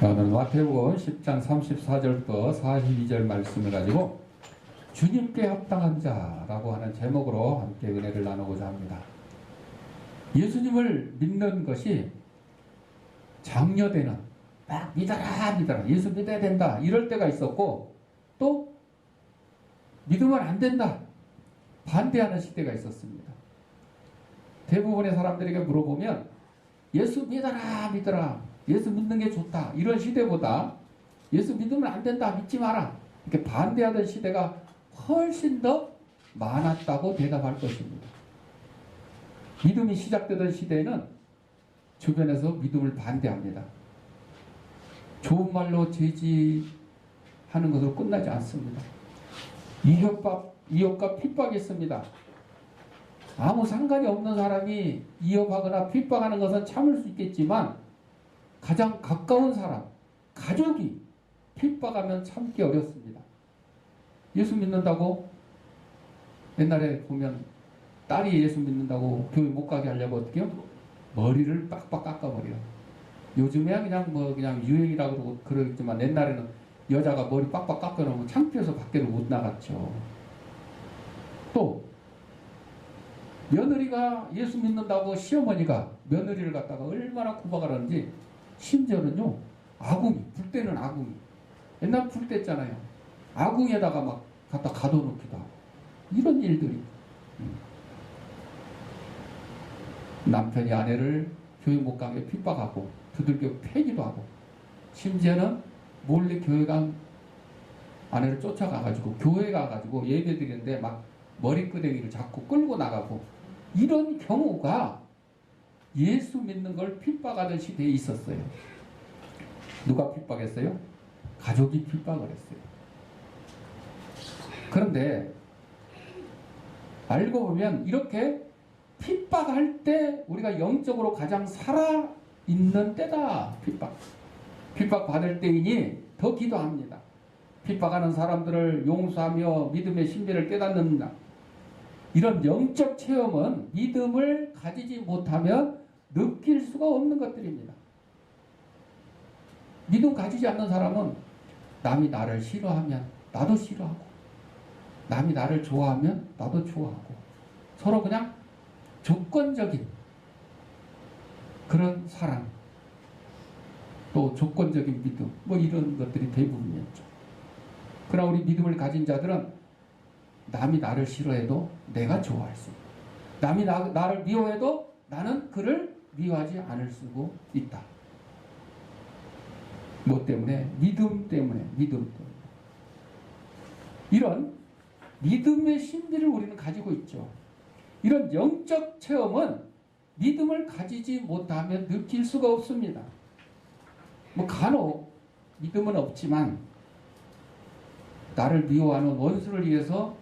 오늘 마태복음 10장 34절부터 42절 말씀을 가지고 주님께 합당한 자라고 하는 제목으로 함께 은혜를 나누고자 합니다. 예수님을 믿는 것이 장려되는, 막 믿어라 예수 믿어야 된다 이럴 때가 있었고, 또 믿으면 안 된다 반대하는 시대가 있었습니다. 대부분의 사람들에게 물어보면 예수 믿어라 예수 믿는 게 좋다 이런 시대보다 예수 믿으면 안 된다 믿지 마라 이렇게 반대하던 시대가 훨씬 더 많았다고 대답할 것입니다. 믿음이 시작되던 시대에는 주변에서 믿음을 반대합니다. 좋은 말로 제지하는 것으로 끝나지 않습니다. 위협과 핍박이 있습니다. 아무 상관이 없는 사람이 위협하거나 핍박하는 것은 참을 수 있겠지만 가장 가까운 사람, 가족이 핍박하면 참기 어렵습니다. 예수 믿는다고 옛날에 보면 딸이 예수 믿는다고 교회 못 가게 하려고 어떻게 해요? 머리를 빡빡 깎아버려요. 요즘에야 그냥 유행이라고 그러겠지만 옛날에는 여자가 머리 빡빡 깎아놓으면 창피해서 밖에를 못 나갔죠. 또 며느리가 예수 믿는다고 시어머니가 며느리를 갖다가 얼마나 구박하는지, 심지어는요 아궁이, 불 때는 아궁이, 옛날 불 뗐잖아요. 아궁이에다가 막 갖다 가둬놓기도 하고 이런 일들이. 남편이 아내를 교회 못 가게 핍박하고 두들겨 패기도 하고, 심지어는 몰래 교회 간 아내를 쫓아가가지고 교회 가가지고 예배 드리는데 막 머리끄댕이를 잡고 끌고 나가고, 이런 경우가 예수 믿는 걸 핍박하던 시대에 있었어요. 누가 핍박했어요? 가족이 핍박을 했어요. 그런데 알고 보면 이렇게 핍박할 때 우리가 영적으로 가장 살아있는 때다. 핍박받을 때이니 더 기도합니다. 핍박하는 사람들을 용서하며 믿음의 신비를 깨닫는다. 이런 영적 체험은 믿음을 가지지 못하면 느낄 수가 없는 것들입니다. 믿음 가지지 않는 사람은 남이 나를 싫어하면 나도 싫어하고, 남이 나를 좋아하면 나도 좋아하고, 서로 그냥 조건적인 그런 사랑, 또 조건적인 믿음, 이런 것들이 대부분이었죠. 그러나 우리 믿음을 가진 자들은 남이 나를 싫어해도 내가 좋아할 수 있고, 남이 나를 미워해도 나는 그를 미워하지 않을 수가 있다. 뭐 때문에? 믿음 때문에. 이런 믿음의 신비를 우리는 가지고 있죠. 이런 영적 체험은 믿음을 가지지 못하면 느낄 수가 없습니다. 간혹 믿음은 없지만 나를 미워하는 원수를 위해서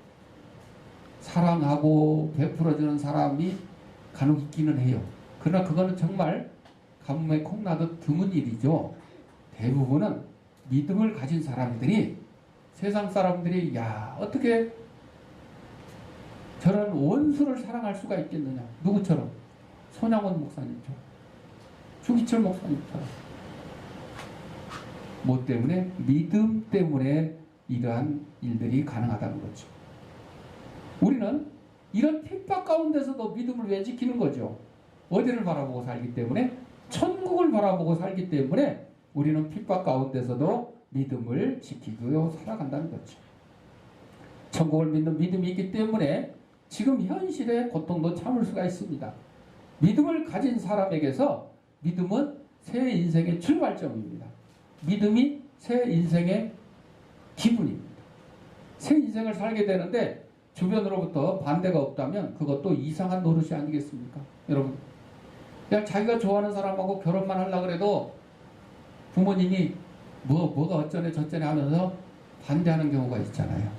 사랑하고 베풀어주는 사람이 간혹 있기는 해요. 그러나 그거는 정말 가뭄에 콩나듯 드문 일이죠. 대부분은 믿음을 가진 사람들이, 세상 사람들이 어떻게 저런 원수를 사랑할 수가 있겠느냐. 누구처럼? 손양원 목사님처럼, 주기철 목사님처럼. 뭐 때문에? 믿음 때문에 이러한 일들이 가능하다는 거죠. 우리는 이런 핍박 가운데서도 믿음을 왜 지키는 거죠? 어디를 바라보고 살기 때문에? 천국을 바라보고 살기 때문에 우리는 핍박 가운데서도 믿음을 지키고 살아간다는 거죠. 천국을 믿는 믿음이 있기 때문에 지금 현실의 고통도 참을 수가 있습니다. 믿음을 가진 사람에게서 믿음은 새 인생의 출발점입니다. 믿음이 새 인생의 기분입니다. 새 인생을 살게 되는데 주변으로부터 반대가 없다면 그것도 이상한 노릇이 아니겠습니까? 여러분, 그냥 자기가 좋아하는 사람하고 결혼만 하려고 해도 부모님이 뭐가 어쩌네 저쩌네 하면서 반대하는 경우가 있잖아요.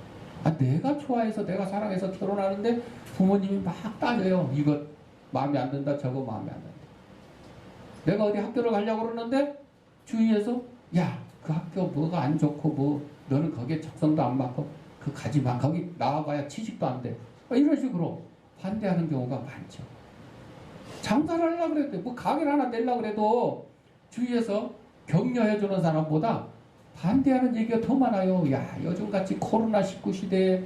내가 좋아해서 내가 사랑해서 결혼하는데 부모님이 막 따져요. 이것 마음에 안 든다, 저거 마음에 안 든다. 내가 어디 학교를 가려고 그러는데 주위에서 그 학교 뭐가 안 좋고 너는 거기에 적성도 안 맞고 가지 마. 거기 나와봐야 취직도 안 돼. 이런 식으로 반대하는 경우가 많죠. 장사를 하려고 그래도, 가게를 하나 내려고 그래도 주위에서 격려해주는 사람보다 반대하는 얘기가 더 많아요. 야, 요즘같이 코로나19 시대에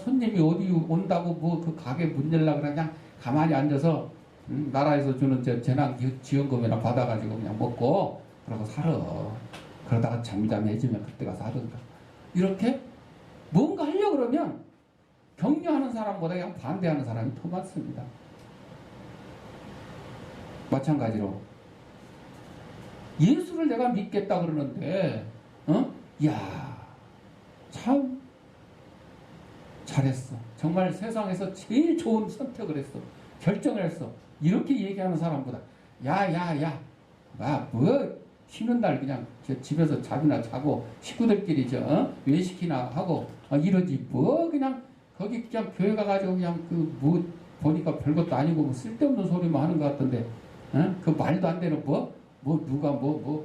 손님이 어디 온다고 뭐 그 가게 문 열라 그냥 가만히 앉아서 나라에서 주는 재난지원금이나 받아가지고 그냥 먹고 그러고 살아. 그러다가 잠잠해지면 그때 가서 하든가. 이렇게 뭔가 하려고 그러면 격려하는 사람보다 그냥 반대하는 사람이 더 많습니다. 마찬가지로 예수를 내가 믿겠다 그러는데 야, 참 잘했어. 정말 세상에서 제일 좋은 선택을 했어. 결정을 했어. 이렇게 얘기하는 사람보다 야야야 뭐 쉬는 날 그냥 집에서 잠이나 자고 식구들끼리 외식이나 하고 이러지 뭐 그냥 거기 그냥 교회 가가지고 그냥 그 뭐 보니까 별것도 아니고 뭐 쓸데없는 소리만 하는 것 같던데 그 말도 안 되는 누가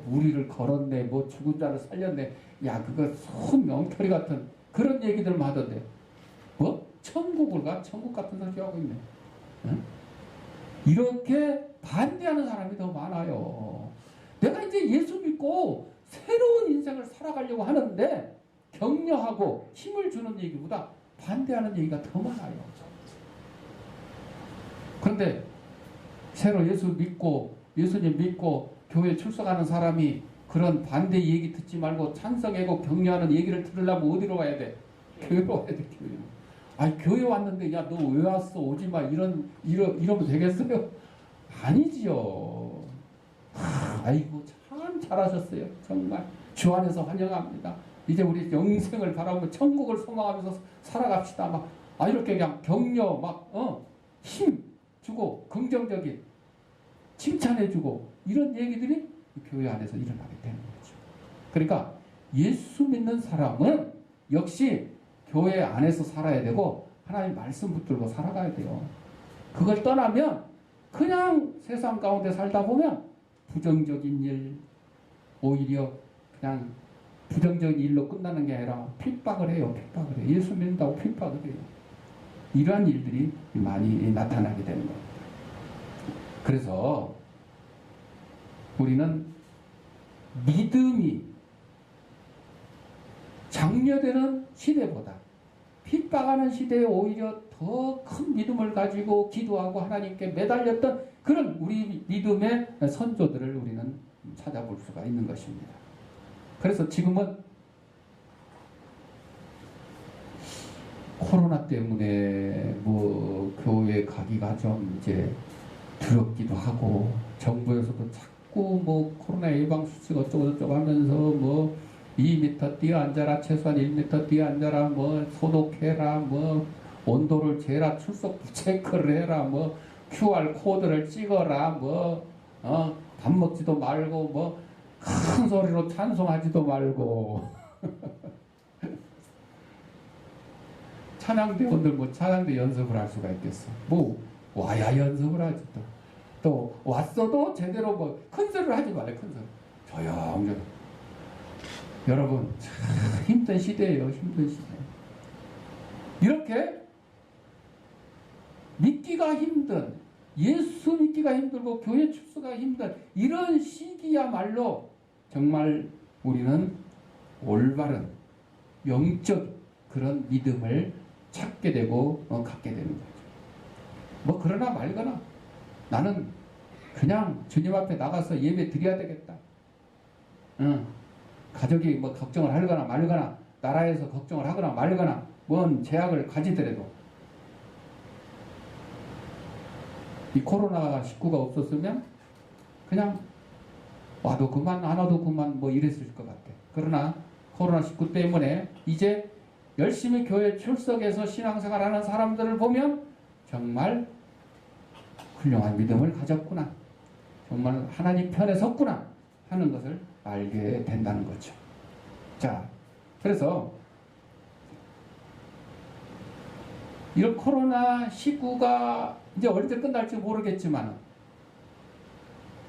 우리를 걸었네 뭐 죽은 자를 살렸네 야 그거 손 엉터리 같은 그런 얘기들만 하던데 뭐 천국을 가 천국 같은 소리 하고 있네. 이렇게 반대하는 사람이 더 많아요. 내가 이제 예수 믿고 새로운 인생을 살아가려고 하는데 격려하고 힘을 주는 얘기보다 반대하는 얘기가 더 많아요. 그런데 새로 예수님 믿고 교회 출석하는 사람이 그런 반대 얘기 듣지 말고 찬성하고 격려하는 얘기를 들으려면 어디로 와야 돼? 교회로 와야 돼. 교회. 아니 교회 왔는데 야 너 왜 왔어? 오지 마. 이러면 되겠어요? 아니지요. 아이고 참 잘하셨어요. 정말 주 안에서 환영합니다. 이제 우리 영생을 바라보며 천국을 소망하면서 살아갑시다. 이렇게 그냥 격려 힘 주고 긍정적인 칭찬해주고 이런 얘기들이 교회 안에서 일어나게 되는 거죠. 그러니까 예수 믿는 사람은 역시 교회 안에서 살아야 되고 하나님 말씀 붙들고 살아가야 돼요. 그걸 떠나면 그냥 세상 가운데 살다 보면 부정적인 일 오히려 그냥 부정적인 일로 끝나는 게 아니라 핍박을 해요. 예수 믿는다고 핍박을 해요. 이러한 일들이 많이 나타나게 되는 겁니다. 그래서 우리는 믿음이 장려되는 시대보다 핍박하는 시대에 오히려 더 큰 믿음을 가지고 기도하고 하나님께 매달렸던 그런 우리 믿음의 선조들을 우리는 찾아볼 수가 있는 것입니다. 그래서 지금은 코로나 때문에 뭐 교회 가기가 좀 이제 두렵기도 하고 정부에서도 자꾸 뭐 코로나 예방 수칙 어쩌고저쩌고 하면서 뭐 2m 뛰어 앉아라 최소한 1m 뛰어 앉아라 뭐 소독해라 뭐 온도를 재라 출석 체크를 해라 뭐 QR 코드를 찍어라 뭐 밥 먹지도 말고 뭐 큰 소리로 찬송하지도 말고 찬양대원들 뭐 찬양대 연습을 할 수가 있겠어. 뭐 와야 연습을 하지 또 왔어도 제대로 뭐 큰 소리를 하지 말래. 큰 소리 조용히. 여러분 참 힘든 시대예요. 힘든 시대. 이렇게 믿기가 힘든 예수 믿기가 힘들고 교회 출석하기가 힘든 이런 시기야말로 정말 우리는 올바른 영적 그런 믿음을 찾게 되고 갖게 되는 거죠. 뭐 그러나 말거나 나는 그냥 주님 앞에 나가서 예배 드려야 되겠다. 가족이 뭐 걱정을 하거나 말거나 나라에서 걱정을 하거나 말거나 뭔 제약을 가지더라도 이 코로나19가 없었으면 그냥 와도 그만 안 와도 그만 뭐 이랬을 것 같아. 그러나 코로나19 때문에 이제 열심히 교회 출석해서 신앙생활하는 사람들을 보면 정말 훌륭한 믿음을 가졌구나. 정말 하나님 편에 섰구나 하는 것을 알게 된다는 거죠. 자, 그래서 이런 코로나19가 이제 언제 끝날지 모르겠지만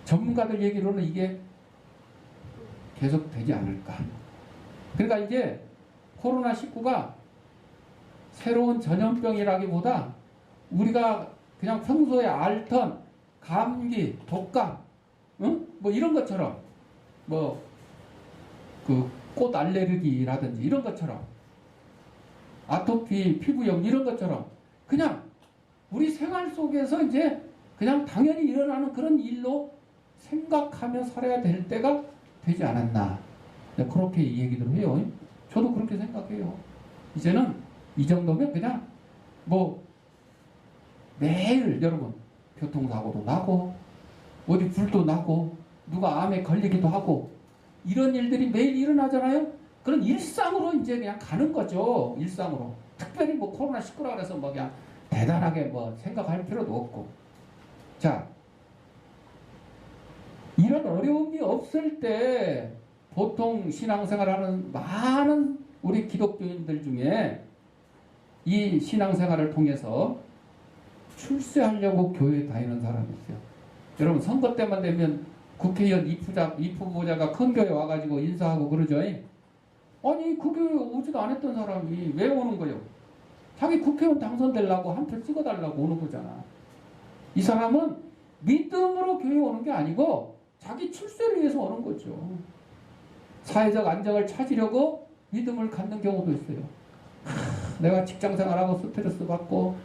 전문가들 얘기로는 이게 계속 되지 않을까. 그러니까 이제 코로나19가 새로운 전염병이라기보다 우리가 그냥 평소에 앓던 감기, 독감, 뭐 이런 것처럼 뭐 그 꽃 알레르기라든지 이런 것처럼 아토피, 피부염 이런 것처럼 그냥 우리 생활 속에서 이제 그냥 당연히 일어나는 그런 일로 생각하며 살아야 될 때가 되지 않았나. 그렇게 얘기들 해요. 저도 그렇게 생각해요. 이제는 이 정도면 그냥 뭐 매일 여러분 교통사고도 나고 어디 불도 나고 누가 암에 걸리기도 하고 이런 일들이 매일 일어나잖아요. 그런 일상으로 이제 그냥 가는 거죠. 일상으로. 특별히 뭐 코로나19라 그래서 뭐 그냥 대단하게 뭐 생각할 필요도 없고. 자, 이런 어려움이 없을 때 보통 신앙생활하는 많은 우리 기독교인들 중에 이 신앙생활을 통해서 출세하려고 교회에 다니는 사람이 있어요. 여러분 선거 때만 되면 국회의원 입후보자가 큰 교회 와가지고 인사하고 그러죠. 아니 그 교회 오지도 않았던 사람이 왜 오는 거예요? 자기 국회의원 당선되려고 한 표 찍어달라고 오는 거잖아. 이 사람은 믿음으로 교회에 오는 게 아니고 자기 출세를 위해서 오는 거죠. 사회적 안정을 찾으려고 믿음을 갖는 경우도 있어요. 내가 직장생활하고 스트레스 받고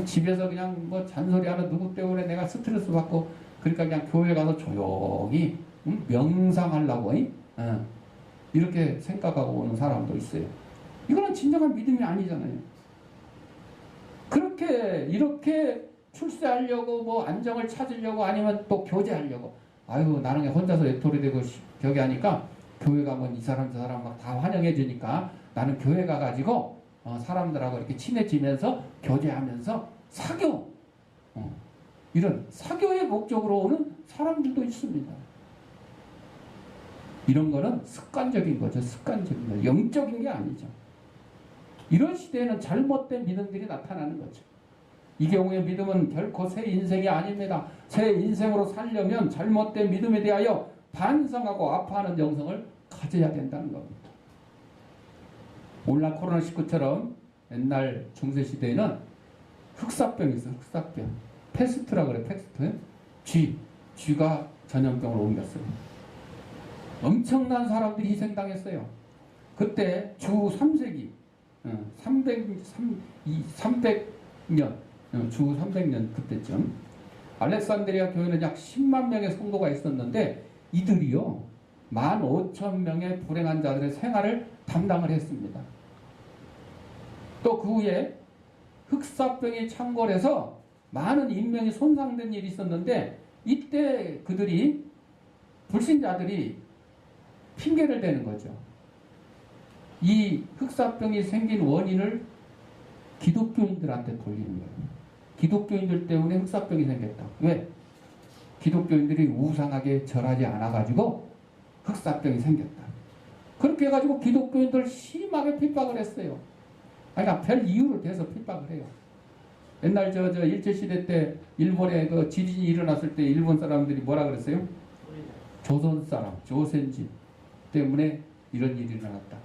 집에서 그냥 뭐 잔소리하는 누구 때문에 내가 스트레스 받고 그러니까 그냥 교회 가서 조용히 명상하려고 이렇게 생각하고 오는 사람도 있어요. 이거는 진정한 믿음이 아니잖아요. 이렇게 출세하려고 뭐 안정을 찾으려고 아니면 또 교제하려고 아유 나는 혼자서 외톨이 되고 저기 하니까 교회 가면 이 사람 저 사람 막 다 환영해 주니까 나는 교회 가가지고 사람들하고 이렇게 친해지면서 교제하면서 사교 이런 사교의 목적으로 오는 사람들도 있습니다. 이런 거는 습관적인 거죠. 습관적인 거. 영적인 게 아니죠. 이런 시대에는 잘못된 믿음들이 나타나는 거죠. 이 경우의 믿음은 결코 새 인생이 아닙니다. 새 인생으로 살려면 잘못된 믿음에 대하여 반성하고 아파하는 영성을 가져야 된다는 겁니다. 오늘날 코로나19처럼 옛날 중세시대에는 흑사병이 있어요. 흑사병. 패스트라고 그래요. 패스트. 쥐가 전염병을 옮겼어요. 엄청난 사람들이 희생당했어요. 그때 주 3세기 300년 주 300년 그때쯤 알렉산드리아 교회는 약 10만 명의 성도가 있었는데 이들이요 15,000명의 불행한 자들의 생활을 담당을 했습니다. 또 그 후에 흑사병이 창궐해서 많은 인명이 손상된 일이 있었는데 이때 그들이 불신자들이 핑계를 대는 거죠. 이 흑사병이 생긴 원인을 기독교인들한테 돌리는 거예요. 기독교인들 때문에 흑사병이 생겼다. 왜? 기독교인들이 우상하게 절하지 않아가지고 흑사병이 생겼다. 그렇게 해가지고 기독교인들 심하게 핍박을 했어요. 그러니까 별 이유를 대서 핍박을 해요. 옛날 저 일제시대 때 일본에 그 지진이 일어났을 때 일본 사람들이 뭐라 그랬어요? 조선 사람, 조선진 때문에 이런 일이 일어났다.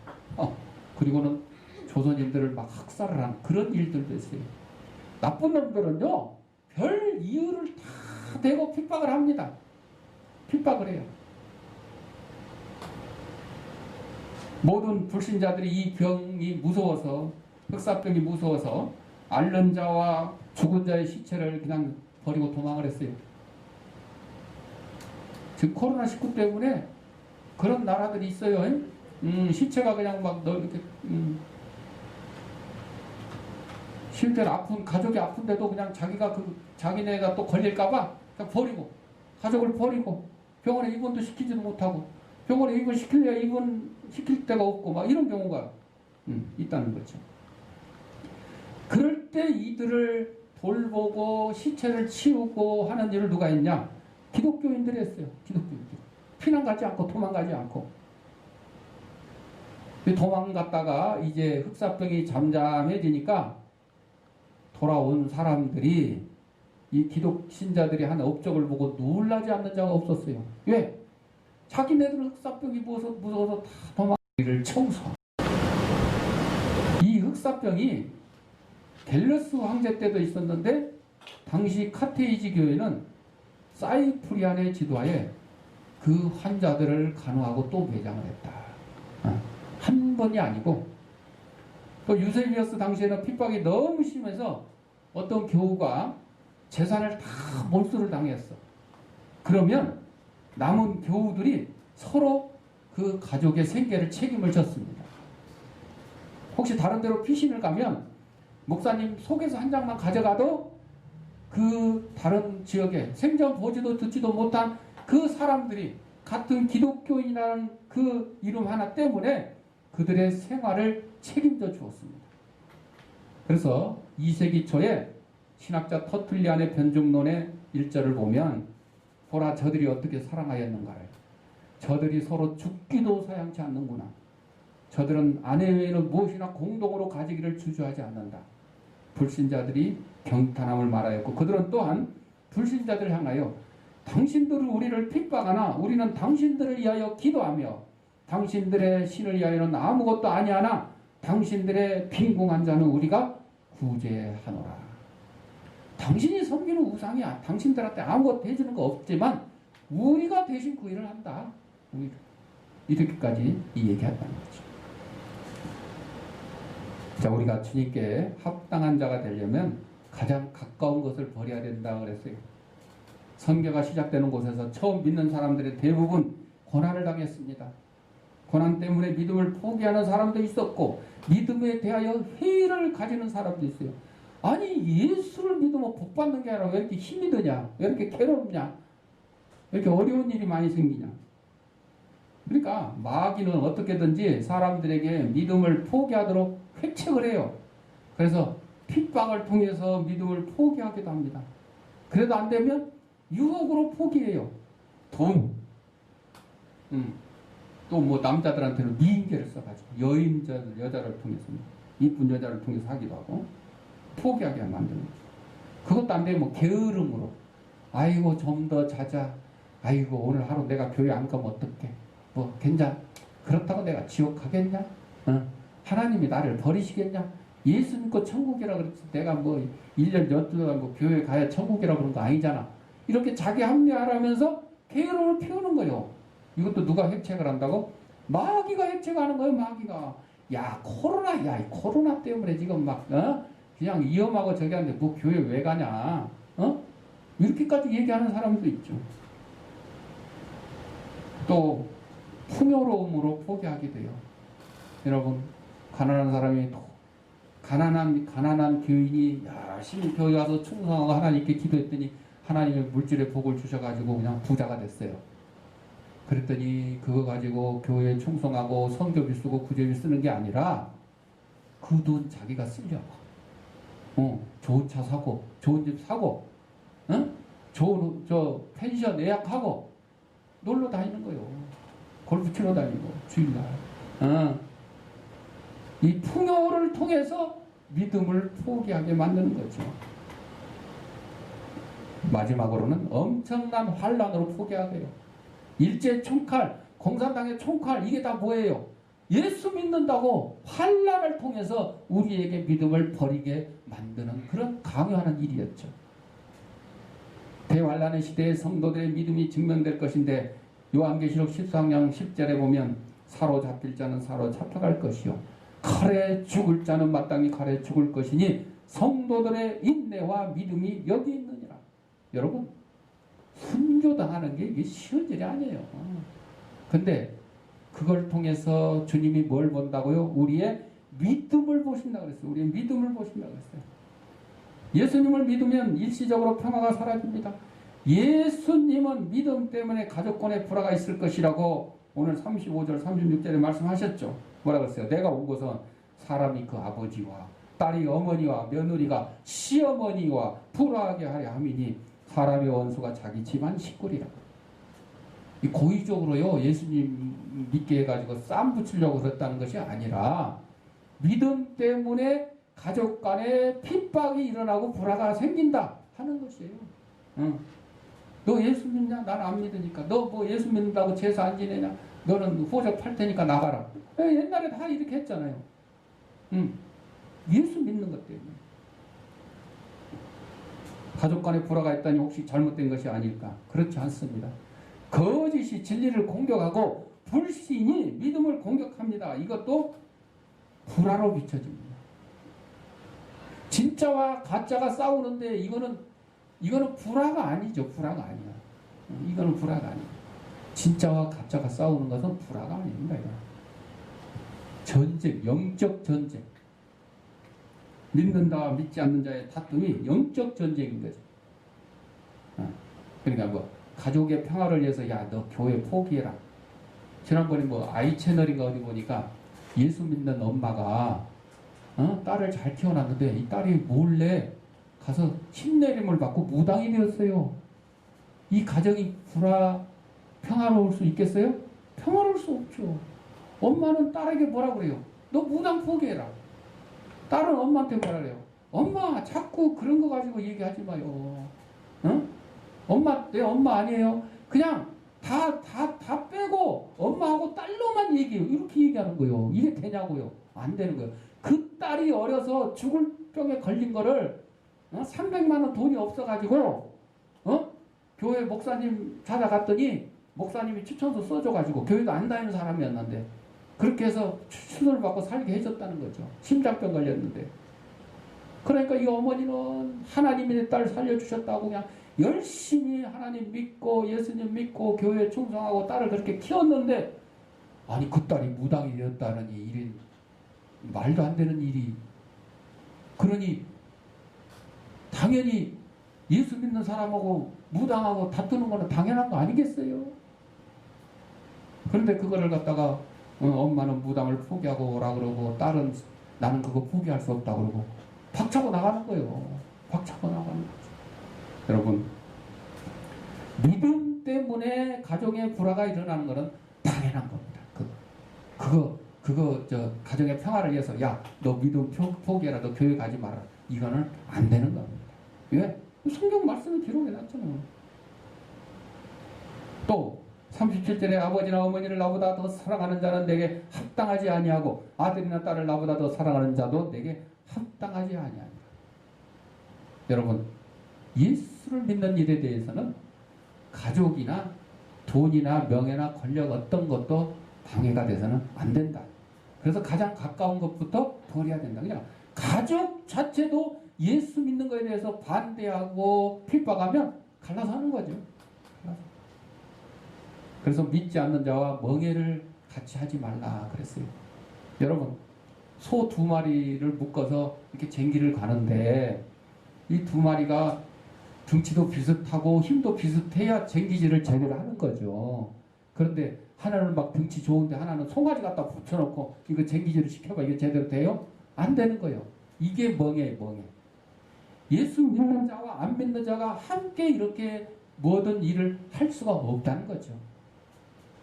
그리고는 조선인들을 막 학살을 한 그런 일들도 있어요. 나쁜 놈들은요, 별 이유를 다 대고 핍박을 합니다. 핍박을 해요. 모든 불신자들이 이 병이 무서워서, 흑사병이 무서워서 앓는 자와 죽은 자의 시체를 그냥 버리고 도망을 했어요. 지금 코로나19 때문에 그런 나라들이 있어요. 시체가 그냥 막 이렇게 실제로 아픈 가족이 아픈데도 그냥 자기가 자기네가 또 걸릴까봐 그냥 버리고 가족을 버리고 병원에 입원도 시키지도 못하고 병원에 입원시킬 데가 없고 막 이런 경우가 있다는 거죠. 그럴 때 이들을 돌보고 시체를 치우고 하는 일을 누가 했냐? 기독교인들이 했어요. 기독교인들. 피난 가지 않고 도망가지 않고. 도망갔다가 이제 흑사병이 잠잠해지니까 돌아온 사람들이 이 기독 신자들이 한 업적을 보고 놀라지 않는 자가 없었어요. 왜? 자기네들은 흑사병이 무서워서 다 도망가기를 청소. 이 흑사병이 갤러스 황제 때도 있었는데 당시 카테이지 교회는 사이프리안의 지도하에 그 환자들을 간호하고 또 매장을 했다. 한 번이 아니고, 또 유세비어스 당시에는 핍박이 너무 심해서 어떤 교우가 재산을 다 몰수를 당했어. 그러면 남은 교우들이 서로 그 가족의 생계를 책임을 졌습니다. 혹시 다른 데로 피신을 가면 목사님 속에서 한 장만 가져가도 그 다른 지역에 생전 보지도 듣지도 못한 그 사람들이 같은 기독교인이라는 그 이름 하나 때문에 그들의 생활을 책임져 주었습니다. 그래서 2세기 초에 신학자 터툴리안의 변증론의 1절을 보면 보라 저들이 어떻게 사랑하였는가를, 저들이 서로 죽기도 사양치 않는구나. 저들은 아내 외에는 무엇이나 공동으로 가지기를 주저하지 않는다. 불신자들이 경탄함을 말하였고 그들은 또한 불신자들을 향하여 당신들은 우리를 핍박하나 우리는 당신들을 위하여 기도하며 당신들의 신을 위하여는 아무것도 아니하나 당신들의 빈궁한 자는 우리가 구제하노라. 당신이 섬기는 우상이 당신들한테 아무것도 해주는 거 없지만 우리가 대신 그 일을 한다. 이렇게까지 이 얘기한다는 거죠. 자, 우리가 주님께 합당한 자가 되려면 가장 가까운 것을 버려야 된다고 그랬어요. 선교가 시작되는 곳에서 처음 믿는 사람들의 대부분 고난을 당했습니다. 고난 때문에 믿음을 포기하는 사람도 있었고 믿음에 대하여 회의를 가지는 사람도 있어요. 아니 예수를 믿으면 복받는 게 아니라 왜 이렇게 힘이 드냐? 왜 이렇게 괴롭냐? 왜 이렇게 어려운 일이 많이 생기냐? 그러니까 마귀는 어떻게든지 사람들에게 믿음을 포기하도록 회책을 해요. 그래서 핍박을 통해서 믿음을 포기하기도 합니다. 그래도 안 되면 유혹으로 포기해요. 돈. 또 뭐 남자들한테는 미인계를 써가지고 여자를 통해서 이쁜 여자를 통해서 하기도 하고 포기하게 만드는 거죠. 그것도 안 되면 뭐 게으름으로 아이고 좀 더 자자. 아이고 오늘 하루 내가 교회 안 가면 어떡해. 뭐 괜찮. 그렇다고 내가 지옥 가겠냐? 하나님이 나를 버리시겠냐? 예수 믿고 천국이라 그랬지 내가 뭐 1년 12달 뭐 교회 가야 천국이라 그런 거 아니잖아. 이렇게 자기 합리화하면서 게으름을 피우는 거예요. 이것도 누가 해책을 한다고? 마귀가 해책하는 거예요. 마귀가. 야 이 코로나 때문에 지금 막 그냥 위험하고 저기 하는데 뭐 교회 왜 가냐? 이렇게까지 얘기하는 사람도 있죠. 또 풍요로움으로 포기하게 돼요. 여러분 가난한 사람이 가난한 교인이 열심히 교회 와서 충성하고 하나님께 기도했더니 하나님의 물질의 복을 주셔가지고 그냥 부자가 됐어요. 그랬더니 그거 가지고 교회에 충성하고 선교비 쓰고 구제비 쓰는 게 아니라 그 돈 자기가 쓰려고 좋은 차 사고 좋은 집 사고 좋은 펜션 예약하고 놀러 다니는 거예요. 골프 치러 다니고 주일날 이 풍요를 통해서 믿음을 포기하게 만드는 거죠. 마지막으로는 엄청난 환란으로 포기하게 돼요. 일제 총칼, 공산당의 총칼 이게 다 뭐예요? 예수 믿는다고 환란을 통해서 우리에게 믿음을 버리게 만드는 그런 강요하는 일이었죠. 대환란의 시대에 성도들의 믿음이 증명될 것인데 요한계시록 14장 10절에 보면 사로잡힐 자는 사로잡혀갈 것이요 칼에 죽을 자는 마땅히 칼에 죽을 것이니 성도들의 인내와 믿음이 여기 있느니라. 여러분 순교당하는 게 이게 쉬운 일이 아니에요. 근데 그걸 통해서 주님이 뭘 본다고요? 우리의 믿음을 보신다고 그랬어요. 우리의 믿음을 보신다고 그랬어요. 예수님을 믿으면 일시적으로 평화가 사라집니다. 예수님은 믿음 때문에 가족권에 불화가 있을 것이라고 오늘 35절 36절에 말씀하셨죠. 뭐라고 했어요? 내가 온 것은 사람이 그 아버지와 딸이 어머니와 며느리가 시어머니와 불화하게 하려 함이니 사람의 원수가 자기 집안 식구리라. 이 고의적으로요 예수님 믿게 해가지고 쌈 붙이려고 그랬다는 것이 아니라 믿음 때문에 가족 간에 핍박이 일어나고 불화가 생긴다 하는 것이에요. 너 예수 믿냐? 난 안 믿으니까. 너 뭐 예수 믿는다고 제사 안 지내냐? 너는 호적 팔 테니까 나가라. 옛날에 다 이렇게 했잖아요. 예수 믿는 것 때문에. 가족 간에 불화가 있다니 혹시 잘못된 것이 아닐까? 그렇지 않습니다. 거짓이 진리를 공격하고 불신이 믿음을 공격합니다. 이것도 불화로 비춰집니다. 진짜와 가짜가 싸우는데 이거는 불화가 아니죠. 불화가 아니야. 이거는 불화가 아니야. 진짜와 가짜가 싸우는 것은 불화가 아닙니다. 이거. 전쟁, 영적 전쟁. 믿는다와 믿지 않는 자의 다툼이 영적 전쟁인 거죠. 그러니까 뭐 가족의 평화를 위해서 야, 너 교회 포기해라. 지난번에 뭐 아이 채널인가 어디 보니까 예수 믿는 엄마가 딸을 잘 키워놨는데 이 딸이 몰래 가서 힘내림을 받고 무당이 되었어요. 이 가정이 평화로울 수 있겠어요? 평화로울 수 없죠. 엄마는 딸에게 뭐라 그래요? 너 무당 포기해라. 딸은 엄마한테 뭐라 그래요? 엄마 자꾸 그런 거 가지고 얘기하지 마요. 엄마 내 엄마 아니에요. 그냥 다 빼고 엄마하고 딸로만 얘기해요. 이렇게 얘기하는 거예요. 이게 되냐고요? 안 되는 거예요. 그 딸이 어려서 죽을 병에 걸린 거를 300만 원 돈이 없어가지고 교회 목사님 찾아갔더니 목사님이 추천서 써줘가지고 교회도 안 다니는 사람이었는데 그렇게 해서 수술을 받고 살게 해줬다는 거죠. 심장병 걸렸는데. 그러니까 이 어머니는 하나님이 내 딸 살려주셨다고 그냥 열심히 하나님 믿고 예수님 믿고 교회에 충성하고 딸을 그렇게 키웠는데 아니 그 딸이 무당이 되었다느니 일이 말도 안 되는 일이. 그러니 당연히 예수 믿는 사람하고 무당하고 다투는 거는 당연한 거 아니겠어요? 그런데 그거를 갖다가 엄마는 무당을 포기하고 오라 그러고 딸은 나는 그거 포기할 수 없다 그러고 박차고 나가는 거예요. 박차고 나가는 거죠. 여러분, 믿음 때문에 가정의 불화가 일어나는 것은 당연한 겁니다. 가정의 평화를 위해서 야, 너 믿음 포기해라. 너 교회 가지 마라. 이거는 안 되는 겁니다. 왜? 성경 말씀을 기록해놨잖아요. 또 37절에 아버지나 어머니를 나보다 더 사랑하는 자는 내게 합당하지 아니하고 아들이나 딸을 나보다 더 사랑하는 자도 내게 합당하지 아니하니라. 여러분, 예수를 믿는 일에 대해서는 가족이나 돈이나 명예나 권력 어떤 것도 방해가 돼서는 안 된다. 그래서 가장 가까운 것부터 버려야 된다. 그냥 가족 자체도 예수 믿는 것에 대해서 반대하고 핍박하면 갈라서 하는 거죠. 그래서 믿지 않는 자와 멍해를 같이 하지 말라 그랬어요. 여러분, 소 2마리를 묶어서 이렇게 쟁기를 가는데 이 2마리가 등치도 비슷하고 힘도 비슷해야 쟁기질을 제대로 하는 거죠. 그런데 하나는 막 등치 좋은데 하나는 송아지 갖다 붙여놓고 이거 쟁기질을 시켜봐. 이게 제대로 돼요? 안 되는 거예요. 이게 멍해예요, 멍해. 예수 믿는 자와 안 믿는 자가 함께 이렇게 모든 일을 할 수가 없다는 거죠.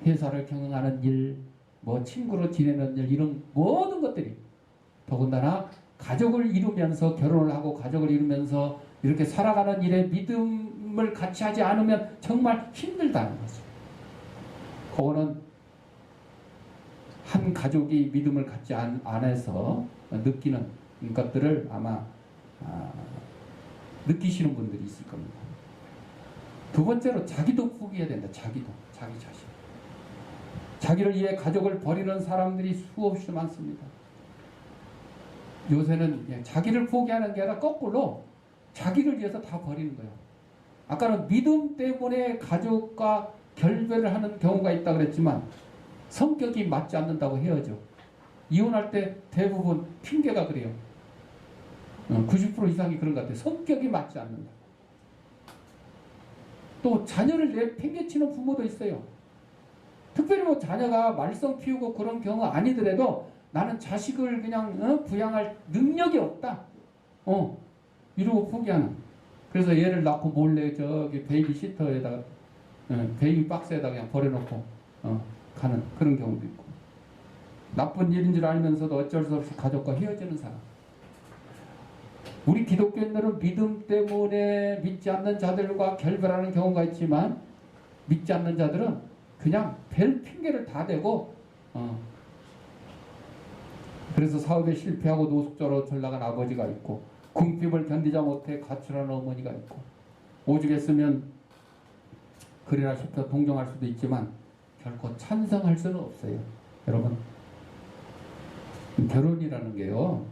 회사를 경영하는 일, 뭐 친구로 지내는 일, 이런 모든 것들이 더군다나 가족을 이루면서 결혼을 하고 가족을 이루면서 이렇게 살아가는 일에 믿음을 같이 하지 않으면 정말 힘들다는 거죠. 그거는 한 가족이 믿음을 갖지 않아서 느끼는 것들을 아마 느끼시는 분들이 있을 겁니다. 두 번째로 자기도 포기해야 된다. 자기 자신. 자기를 위해 가족을 버리는 사람들이 수없이 많습니다. 요새는 자기를 포기하는 게 아니라 거꾸로 자기를 위해서 다 버리는 거예요. 아까는 믿음 때문에 가족과 결별을 하는 경우가 있다 그랬지만 성격이 맞지 않는다고 헤어져. 이혼할 때 대부분 핑계가 그래요. 90% 이상이 그런 것 같아요. 성격이 맞지 않는다. 또 자녀를 내팽개치는 부모도 있어요. 특별히 뭐 자녀가 말썽 피우고 그런 경우 아니더라도 나는 자식을 그냥 부양할 능력이 없다. 이러고 포기하는. 그래서 얘를 낳고 몰래 저기 베이비시터에다가 베이비 박스에다 그냥 버려놓고 가는 그런 경우도 있고. 나쁜 일인 줄 알면서도 어쩔 수 없이 가족과 헤어지는 사람. 우리 기독교인들은 믿음 때문에 믿지 않는 자들과 결별하는 경우가 있지만 믿지 않는 자들은 그냥 별 핑계를 다 대고 그래서 사업에 실패하고 노숙자로 전락한 아버지가 있고 궁핍을 견디지 못해 가출하는 어머니가 있고 오죽했으면 그래라 싶어 동정할 수도 있지만 결코 찬성할 수는 없어요. 여러분, 결혼이라는 게요,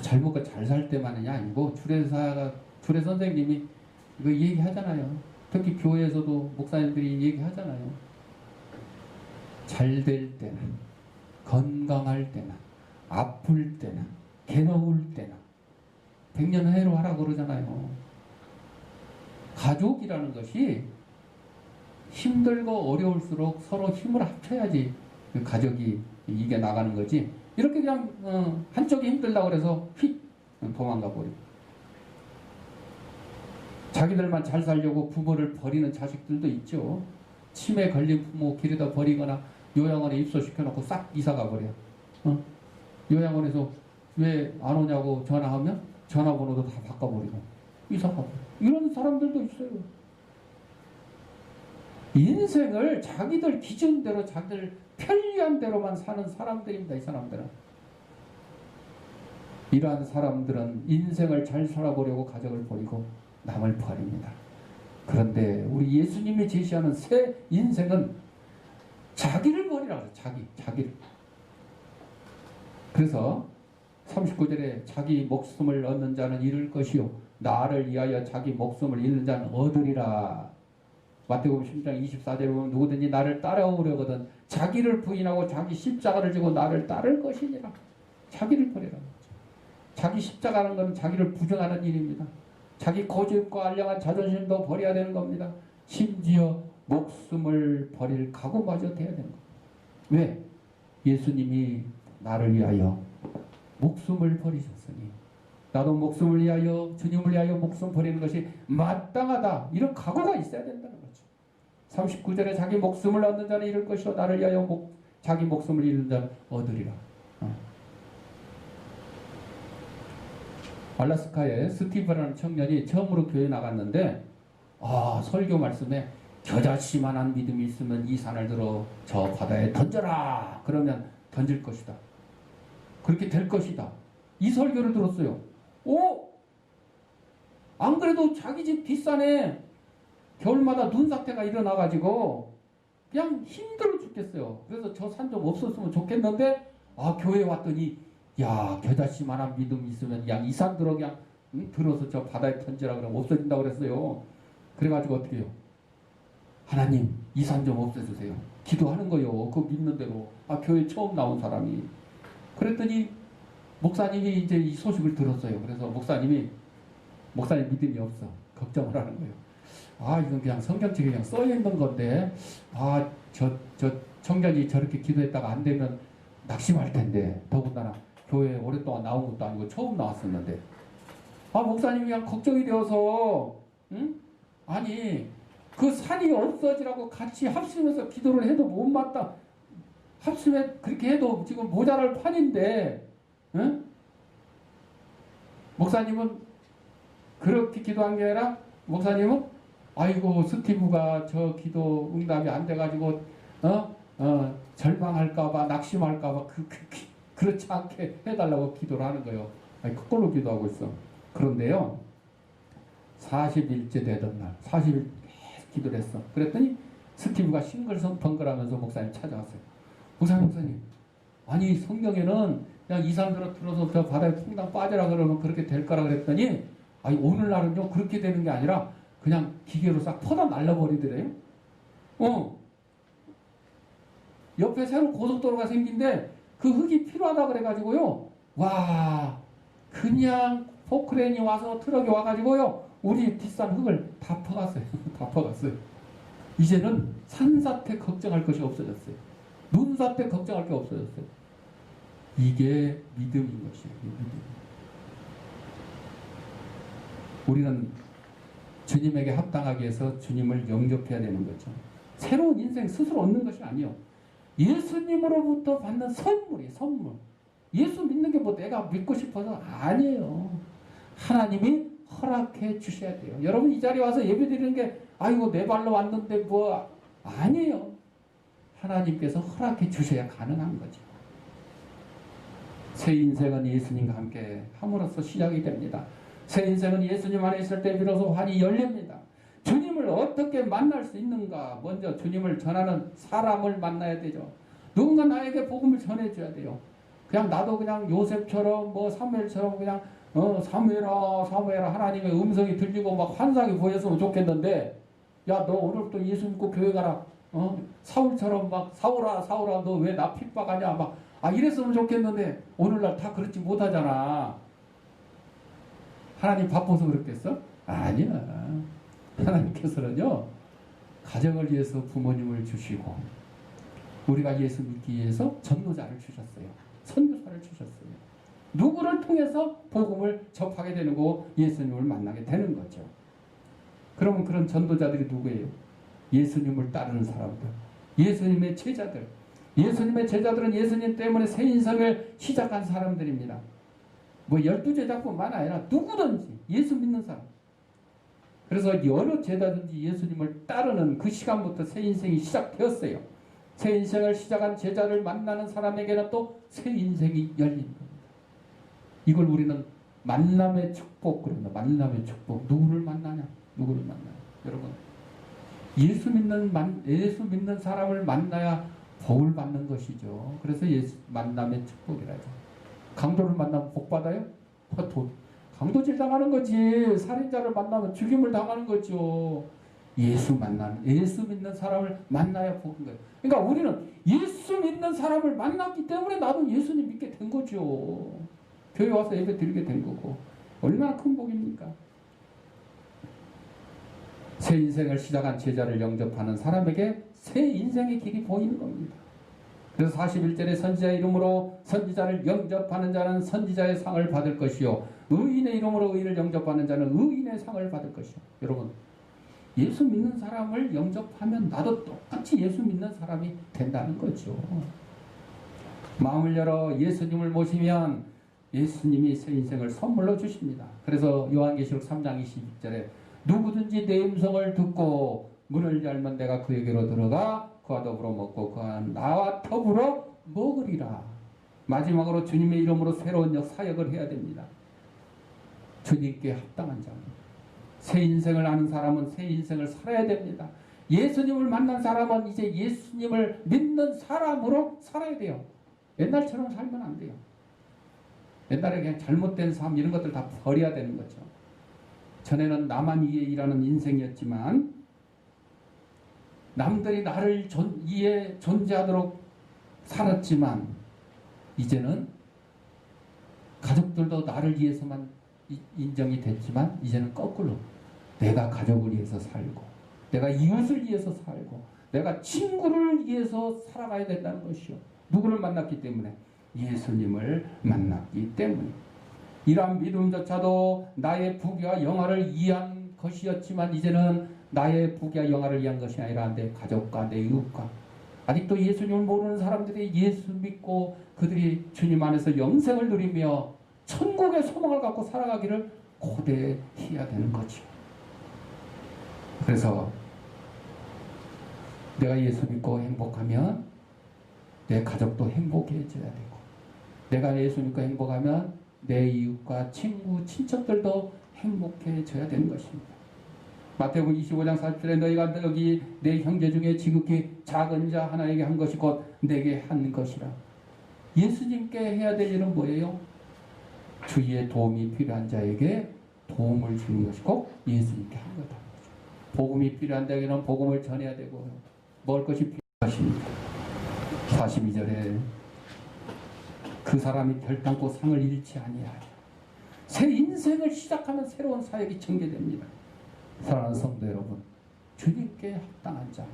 잘 먹고 잘 살 때만이 아니고, 주례 선생님이 이거 얘기하잖아요. 특히 교회에서도 목사님들이 얘기하잖아요. 잘 될 때나, 건강할 때나, 아플 때나, 괴로울 때나, 백년해로 하라고 그러잖아요. 가족이라는 것이 힘들고 어려울수록 서로 힘을 합쳐야지 그 가족이 이겨 나가는 거지. 이렇게 그냥 한쪽이 힘들다고 그래서 휙 도망가 버리고, 자기들만 잘 살려고 부모를 버리는 자식들도 있죠. 치매 걸린 부모 길에다 버리거나 요양원에 입소시켜놓고 싹 이사가 버려. 요양원에서 왜 안 오냐고 전화하면 전화번호도 다 바꿔버리고 이사가 버려. 이런 사람들도 있어요. 인생을 자기들 기준대로, 자기들 편리한 대로만 사는 사람들입니다. 이 사람들은. 이러한 사람들은 인생을 잘 살아보려고 가족을 버리고 남을 버립니다. 그런데 우리 예수님이 제시하는 새 인생은 자기를 버리라고 해요. 자기를. 그래서 39절에 자기 목숨을 얻는 자는 잃을 것이요 나를 위하여 자기 목숨을 잃는 자는 얻으리라. 마태복음 10장 24절에 보면 누구든지 나를 따라오려거든 자기를 부인하고 자기 십자가를 지고 나를 따를 것이니라. 자기를 버리라고. 자기 십자가는 건 자기를 부정하는 일입니다. 자기 고집과 알량한 자존심도 버려야 되는 겁니다. 심지어 목숨을 버릴 각오마저 돼야 되는 겁니다. 왜? 예수님이 나를 위하여 목숨을 버리셨으니 나도 목숨을 위하여, 주님을 위하여 목숨 버리는 것이 마땅하다. 이런 각오가 있어야 된다는 거죠. 39절에 자기 목숨을 얻는 자는 잃을 것이요 나를 위하여 자기 목숨을 잃는 자는 얻으리라. 알라스카에 스티브라는 청년이 처음으로 교회 나갔는데 설교 말씀에 겨자씨만한 믿음이 있으면 이 산을 들어 저 바다에 던져라. 그러면 던질 것이다. 그렇게 될 것이다. 이 설교를 들었어요. 안 그래도 자기 집 뒷산에 겨울마다 눈사태가 일어나가지고 그냥 힘들어 죽겠어요. 그래서 저 산 좀 없었으면 좋겠는데 교회에 왔더니 야, 겨자씨만한 믿음이 있으면 그냥 이 산 들어 그냥 들어서 저 바다에 던지라 그러면 없어진다고 그랬어요. 그래가지고 어떻게 해요? 하나님 이 산 좀 없애주세요. 기도하는 거요. 그거 믿는 대로. 교회 처음 나온 사람이. 그랬더니 목사님이 이제 이 소식을 들었어요. 그래서 목사님 믿음이 없어. 걱정을 하는 거예요. 이건 그냥 성경책에 그냥 써있는 건데 저 청년이 저렇게 기도했다가 안 되면 낙심할 텐데, 더군다나 교회에 오랫동안 나온 것도 아니고 처음 나왔었는데 목사님이 그냥 걱정이 되어서 그 산이 없어지라고 같이 합심해서 기도를 해도 못 맞다. 합심해 그렇게 해도 지금 모자랄 판인데 목사님은 그렇게 기도한 게 아니라 목사님은 아이고 스티브가 저 기도 응답이 안 돼가지고 절망할까봐 낙심할까봐 그렇지 않게 해달라고 기도를 하는 거예요. 그걸로 기도하고 있어. 그런데요 40일째 되던 날 40일 계속 기도를 했어. 그랬더니 스티브가 싱글벙글하면서 목사님 찾아왔어요. 목사님 성경에는 그냥 이 사람들은 들어서 저 바다에 퐁당 빠져라 그러면 그렇게 될 거라 그랬더니 오늘날은요 그렇게 되는 게 아니라 그냥 기계로 싹 퍼다 날려버리더래요. 옆에 새로 고속도로가 생긴데 그 흙이 필요하다 그래가지고요. 그냥 포크레인이 와서 트럭이 와가지고요. 우리 뒷산 흙을 다 퍼갔어요. 다 퍼갔어요. 이제는 산사태 걱정할 것이 없어졌어요. 눈사태 걱정할 게 없어졌어요. 이게 믿음인 것이에요. 믿음. 우리는 주님에게 합당하기 위해서 주님을 영접해야 되는 거죠. 새로운 인생 스스로 얻는 것이 아니요. 예수님으로부터 받는 선물이 선물. 예수 믿는 게 내가 믿고 싶어서 아니에요. 하나님이 허락해 주셔야 돼요. 여러분 이 자리에 와서 예배 드리는 게 내 발로 왔는데 아니에요. 하나님께서 허락해 주셔야 가능한 거죠. 새 인생은 예수님과 함께 함으로써 시작이 됩니다. 새 인생은 예수님 안에 있을 때 비로소 환히 열립니다. 주님 주님을 어떻게 만날 수 있는가? 먼저 주님을 전하는 사람을 만나야 되죠. 누군가 나에게 복음을 전해줘야 돼요. 그냥 나도 그냥 요셉처럼 뭐 사무엘처럼 그냥 사무엘아 사무엘아 하나님의 음성이 들리고 막 환상이 보였으면 좋겠는데, 야 너 오늘부터 예수 믿고 교회 가라. 사울처럼 막 사울아 사울아 너 왜 나 핍박하냐 막 이랬으면 좋겠는데 오늘날 다 그렇지 못하잖아. 하나님 바빠서 그랬겠어? 아니야. 하나님께서는요 가정을 위해서 부모님을 주시고 우리가 예수 믿기 위해서 전도자를 주셨어요. 선교사를 주셨어요. 누구를 통해서 복음을 접하게 되는 거 예수님을 만나게 되는 거죠. 그러면 그런 전도자들이 누구예요? 예수님을 따르는 사람들, 예수님의 제자들. 예수님의 제자들은 예수님 때문에 새 인생을 시작한 사람들입니다. 뭐 12제자뿐만 아니라 누구든지 예수 믿는 사람. 그래서 여러 제자든지 예수님을 따르는 그 시간부터 새 인생이 시작되었어요. 새 인생을 시작한 제자를 만나는 사람에게는 또 새 인생이 열린 겁니다. 이걸 우리는 만남의 축복 그런다. 만남의 축복. 누구를 만나냐? 누구를 만나냐? 여러분, 예수 믿는 사람을 만나야 복을 받는 것이죠. 그래서 만남의 축복이라죠. 강도를 만나면 복 받아요? 강도질 당하는 거지. 살인자를 만나면 죽임을 당하는 거죠. 예수 믿는 사람을 만나야 복인 거예요. 그러니까 우리는 예수 믿는 사람을 만났기 때문에 나도 예수님 믿게 된 거죠. 교회 와서 예배 드리게 된 거고. 얼마나 큰 복입니까? 새 인생을 시작한 제자를 영접하는 사람에게 새 인생의 길이 보이는 겁니다. 그래서 41절에 선지자의 이름으로 선지자를 영접하는 자는 선지자의 상을 받을 것이요 의인의 이름으로 의인을 영접하는 자는 의인의 상을 받을 것이요. 여러분, 예수 믿는 사람을 영접하면 나도 똑같이 예수 믿는 사람이 된다는 거죠. 마음을 열어 예수님을 모시면 예수님이 새 인생을 선물로 주십니다. 그래서 요한계시록 3장 22절에 누구든지 내 음성을 듣고 문을 열면 내가 그에게로 들어가 그와 더불어 먹고 그와 나와 더불어 먹으리라. 마지막으로 주님의 이름으로 새로운 사역을 해야 됩니다. 주님께 합당한 자. 새 인생을 아는 사람은 새 인생을 살아야 됩니다. 예수님을 만난 사람은 이제 예수님을 믿는 사람으로 살아야 돼요. 옛날처럼 살면 안 돼요. 옛날에 그냥 잘못된 삶 이런 것들 다 버려야 되는 거죠. 전에는 나만 위해 일하는 인생이었지만 남들이 나를 위해 존재하도록 살았지만 이제는 가족들도 나를 위해서만 인정이 됐지만 이제는 거꾸로 내가 가족을 위해서 살고 내가 이웃을 위해서 살고 내가 친구를 위해서 살아가야 된다는 것이요. 누구를 만났기 때문에? 예수님을 만났기 때문에. 이러한 믿음조차도 나의 부귀와 영화를 위한 것이었지만 이제는 나의 부귀와 영화를 위한 것이 아니라 내 가족과 내 이웃과 아직도 예수님을 모르는 사람들이 예수 믿고 그들이 주님 안에서 영생을 누리며 천국의 소망을 갖고 살아가기를 고대해야 되는 거죠. 그래서 내가 예수 믿고 행복하면 내 가족도 행복해져야 되고 내가 예수 믿고 행복하면 내 이웃과 친구, 친척들도 행복해져야 되는 것입니다. 마태복음 25장 40절에 너희가 여기 내 형제 중에 지극히 작은 자 하나에게 한 것이 곧 내게 한 것이라. 예수님께 해야 될 일은 뭐예요? 주위에 도움이 필요한 자에게 도움을 주는 것이 꼭 예수님께 한 거다. 복음이 필요한 자에게는 복음을 전해야 되고 먹을 것이 필요하십니다. 42절에 그 사람이 결단코 상을 잃지 아니하리라. 새 인생을 시작하는 새로운 사역이 전개됩니다. 사랑하는 성도 여러분, 주님께 합당한 자,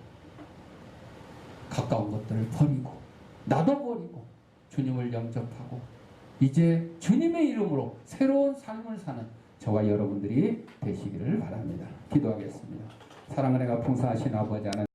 가까운 것들을 버리고 나도 버리고 주님을 영접하고 이제 주님의 이름으로 새로운 삶을 사는 저와 여러분들이 되시기를 바랍니다. 기도하겠습니다. 사랑을 내가 풍성하신 아버지 하나님,